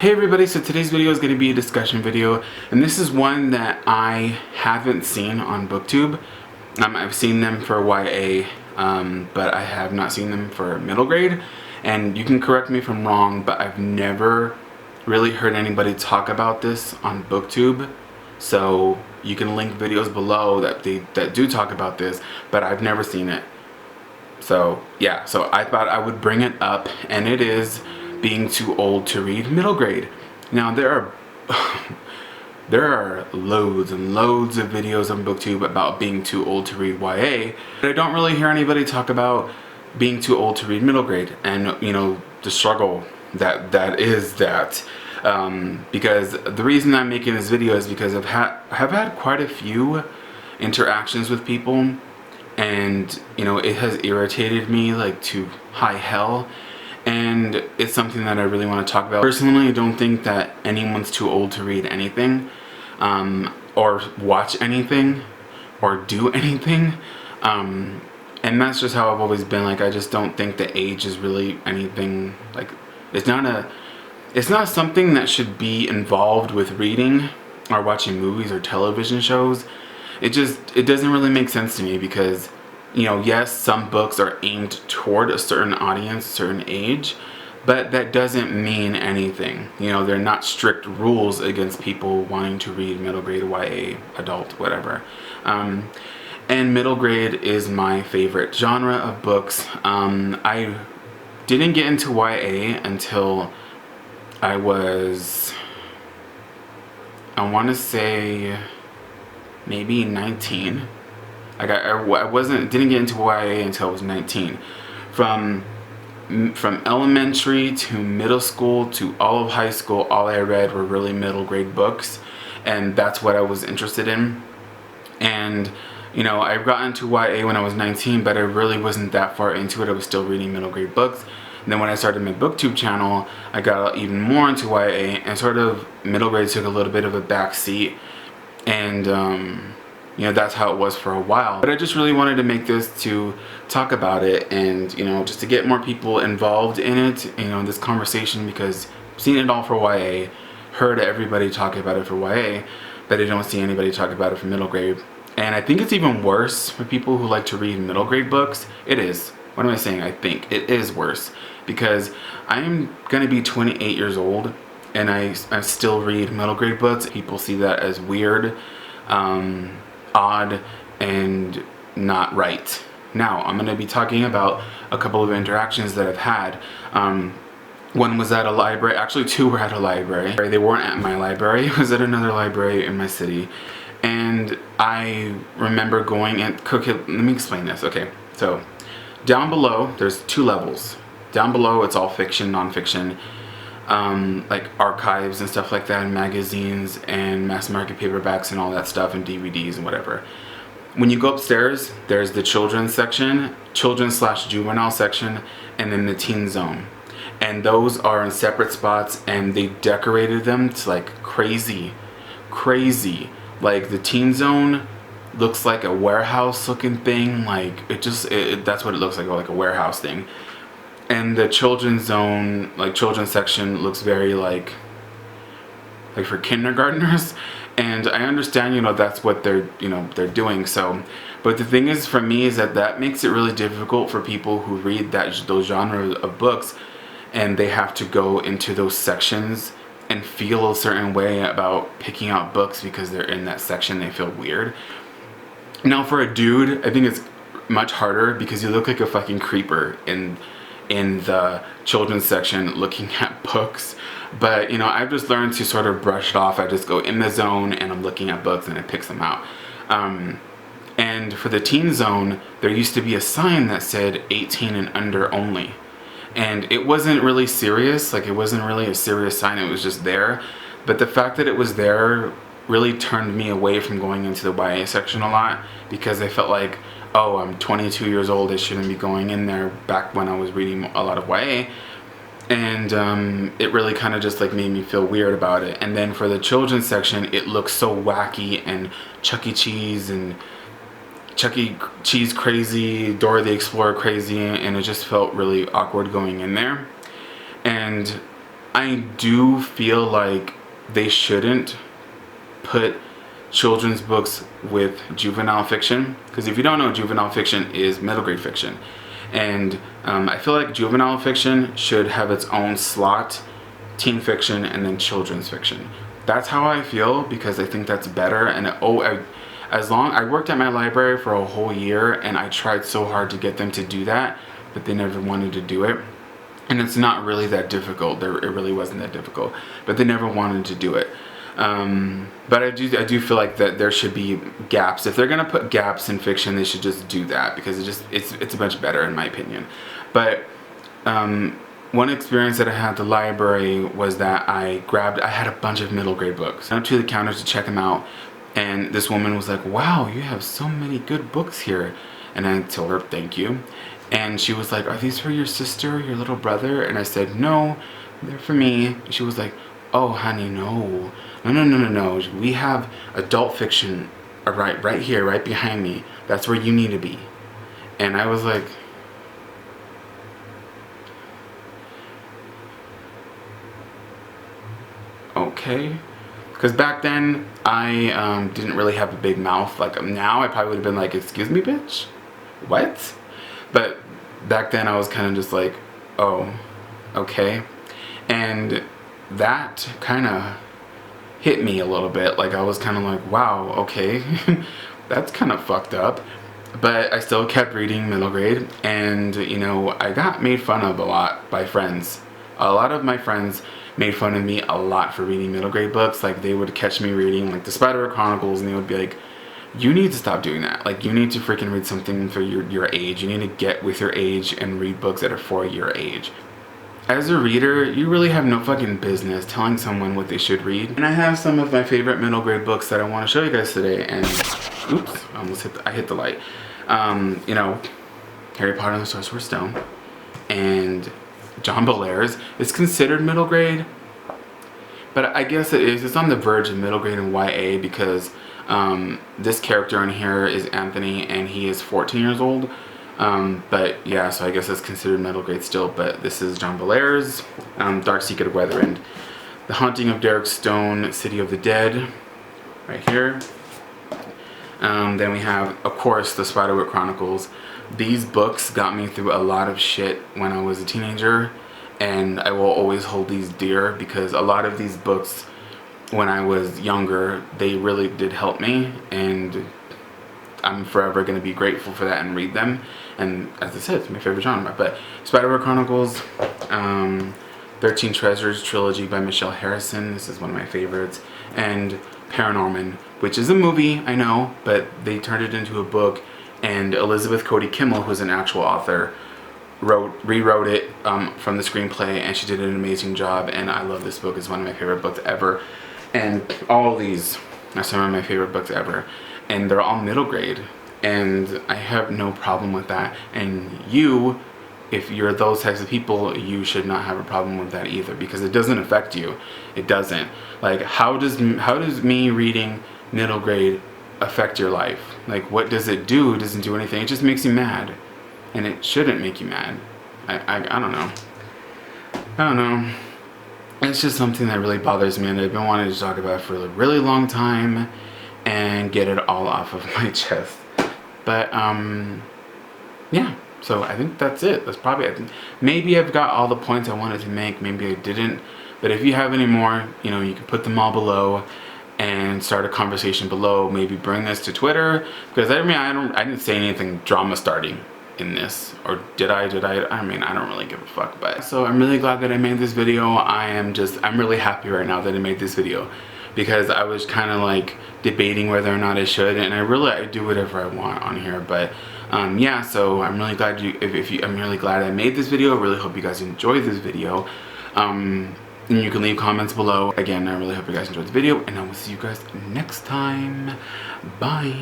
Hey everybody, so today's video is going to be a discussion video, and this is one that I haven't seen on BookTube. I've seen them for YA, but I have not seen them for middle grade, and you can correct me if I'm wrong, but I've never really heard anybody talk about this on BookTube. So you can link videos below that do talk about this, but I've never seen it. So yeah, so I thought I would bring it up, and it is Being Too Old to Read Middle Grade. Now there are loads and loads of videos on BookTube about being too old to read YA, but I don't really hear anybody talk about being too old to read middle grade, and you know, the struggle that is that. Because the reason I'm making this video is because I've had quite a few interactions with people, and you know, it has irritated me like to high hell. And it's something that I really want to talk about. Personally, I don't think that anyone's too old to read anything, or watch anything, or do anything. And that's just how I've always been. Like, I just don't think the age is really anything. Like, it's not something that should be involved with reading or watching movies or television shows. It doesn't really make sense to me, because you know, yes, some books are aimed toward a certain audience, certain age, but that doesn't mean anything. You know, they're not strict rules against people wanting to read middle grade, YA, adult, whatever. And middle grade is my favorite genre of books. I didn't get into YA until I want to say maybe 19. I didn't get into YA until I was 19. From elementary to middle school to all of high school, all I read were really middle grade books, and that's what I was interested in. And you know, I got into YA when I was 19, but I really wasn't that far into it. I was still reading middle grade books. And then when I started my BookTube channel, I got even more into YA, and sort of middle grade took a little bit of a back seat. And you know, that's how it was for a while. But I just really wanted to make this to talk about it, and you know, just to get more people involved in it, you know, in this conversation, because I've seen it all for YA, heard everybody talk about it for YA, but I don't see anybody talk about it for middle grade. And I think it's even worse for people who like to read middle grade books. It is. What am I saying? I think it is worse, because I am going to be 28 years old, and I still read middle grade books. People see that as weird, odd, and not right. Now, I'm going to be talking about a couple of interactions that I've had. One was at a library. Actually, two were at a library. They weren't at my library. It was at another library in my city. And I remember going and let me explain this. Okay, so down below, there's two levels. Down below, it's all fiction, nonfiction, like archives and stuff like that, and magazines and mass market paperbacks and all that stuff, and DVDs and whatever. When you go upstairs, there's the children's section, children/juvenile section, and then the teen zone. And those are in separate spots, and they decorated them to like crazy. Like the teen zone looks like a warehouse looking thing. Like that's what it looks like a warehouse thing. And the children's zone, like children's section, looks very like for kindergartners. And I understand, you know, that's what they're doing. So, but the thing is, for me, is that makes it really difficult for people who read those genres of books, and they have to go into those sections and feel a certain way about picking out books because they're in that section. They feel weird. Now, for a dude, I think it's much harder, because you look like a fucking creeper in the children's section looking at books. But you know, I've just learned to sort of brush it off. I just go in the zone and I'm looking at books, and it picks them out. And for the teen zone, there used to be a sign that said 18 and under only, and it wasn't really serious. Like, it wasn't really a serious sign, it was just there. But the fact that it was there really turned me away from going into the YA section a lot, because I felt like, oh, I'm 22 years old, I shouldn't be going in there, back when I was reading a lot of YA. And it really kind of just like made me feel weird about it. And then for the children's section, it looks so wacky and Chuck E. Cheese crazy, Dora the Explorer crazy, and it just felt really awkward going in there. And I do feel like they shouldn't put children's books with juvenile fiction, because if you don't know, juvenile fiction is middle grade fiction, and I feel like juvenile fiction should have its own slot, teen fiction and then children's fiction. That's how I feel, because I think that's better. And I worked at my library for a whole year, and I tried so hard to get them to do that, but they never wanted to do it. And it's not really that difficult. It really wasn't that difficult, but they never wanted to do it. But I do feel like that there should be gaps. If they're gonna put gaps in fiction, they should just do that, because it's much better in my opinion. But one experience that I had at the library was that I had a bunch of middle grade books. I went to the counter to check them out, and this woman was like, "Wow, you have so many good books here." And I told her, "Thank you." And she was like, "Are these for your sister, your little brother?" And I said, "No, they're for me." She was like, "Oh, honey, no. No. We have adult fiction right here, right behind me. That's where you need to be." And I was like, okay. Because back then, I didn't really have a big mouth. Like now, I probably would have been like, "Excuse me, bitch? What?" But back then, I was kind of just like, "Oh, okay." And that kind of hit me a little bit. Like I was kind of like, "Wow, okay." That's kind of fucked up. But I still kept reading middle grade, and you know, I got made fun of a lot by friends. A lot of my friends made fun of me a lot for reading middle grade books. Like they would catch me reading like the Spiderwick Chronicles, and they would be like, "You need to stop doing that. Like you need to freaking read something for your age. You need to get with your age and read books that are for your age." As a reader, you really have no fucking business telling someone what they should read. And I have some of my favorite middle grade books that I want to show you guys today. And oops, I hit the light. You know, Harry Potter and the Sorcerer's Stone and John Bellairs is considered middle grade, but I guess it is. It's on the verge of middle grade and YA, because this character in here is Anthony, and he is 14 years old. But yeah, so I guess it's considered middle grade still. But this is John Bellairs, Dark Secret of Weatherend, The Haunting of Derek Stone, City of the Dead, right here. Then we have, of course, the Spiderwick Chronicles. These books got me through a lot of shit when I was a teenager, and I will always hold these dear, because a lot of these books when I was younger, they really did help me, and I'm forever going to be grateful for that and read them. And as I said, it's my favorite genre. But Spiderwick Chronicles, 13 Treasures trilogy by Michelle Harrison. This is one of my favorites. And Paranorman, which is a movie, I know, but they turned it into a book. And Elizabeth Cody Kimmel, who's an actual author, rewrote it from the screenplay, and she did an amazing job. And I love this book. It's one of my favorite books ever. And all of these are some of my favorite books ever. And they're all middle grade, and I have no problem with that. And you, if you're those types of people, you should not have a problem with that either, because it doesn't affect you. It doesn't. Like, how does me reading middle grade affect your life? Like, what does it do? It doesn't do anything. It just makes you mad, and it shouldn't make you mad. I don't know. I don't know. It's just something that really bothers me, and I've been wanting to talk about for a really long time and get it all off of my chest. But yeah, so I think that's it. That's probably it. Maybe I've got all the points I wanted to make, maybe I didn't. But if you have any more, you know, you can put them all below and start a conversation below. Maybe bring this to Twitter, because I mean, I didn't say anything drama starting in this, or did I? I mean, I don't really give a fuck. But so I'm really glad that I made this video. I'm really happy right now that I made this video, because I was kind of like debating whether or not I should, and I do whatever I want on here. But yeah, so I'm really glad I'm really glad I made this video. I really hope you guys enjoyed this video. And you can leave comments below. Again, I really hope you guys enjoyed the video, and I will see you guys next time. Bye.